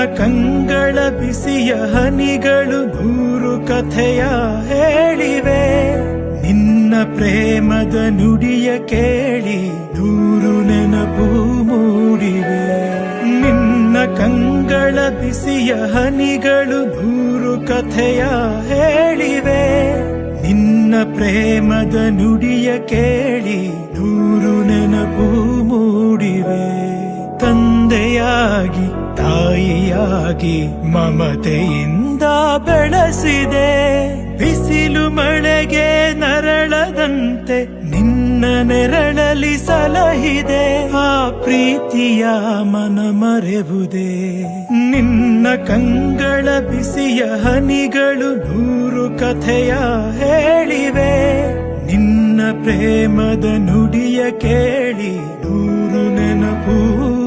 ಕಂಗಳ ಬಿಸಿಯ ಹನಿಗಳು ನೂರು ಕಥೆಯ ಹೇಳಿವೆ. ನಿನ್ನ ಪ್ರೇಮದ ನುಡಿಯ ಕೇಳಿ ನೂರು ನೆನಪು ಮೂಡಿವೆ. ನಿನ್ನ ಕಂಗಳ ಬಿಸಿಯ ಹನಿಗಳು ನೂರು ಕಥೆಯ ಹೇಳಿವೆ. ನಿನ್ನ ಪ್ರೇಮದ ನುಡಿಯ ಕೇಳಿ ನೂರು ನೆನಪು ಮೂಡಿವೆ. ತಂದೆಯಾಗಿ ತಾಯಿಯಾಗಿ ಮಮತೆಯಿಂದ ಬೆಳೆಸಿದೆ. ಬಿಸಿಲು ಮಳೆಗೆ ನರಳದಂತೆ ನಿನ್ನ ನೆರಳಲಿ ಸಲಹಿದೆ. ಆ ಪ್ರೀತಿಯ ಮನ ಮರೆವುದೇ. ನಿನ್ನ ಕಂಗಳ ಬಿಸಿಯ ಹನಿಗಳು ನೂರು ಕಥೆಯ ಹೇಳಿವೆ. ನಿನ್ನ ಪ್ರೇಮದ ನುಡಿಯ ಕೇಳಿ ನೂರು ನೆನಪು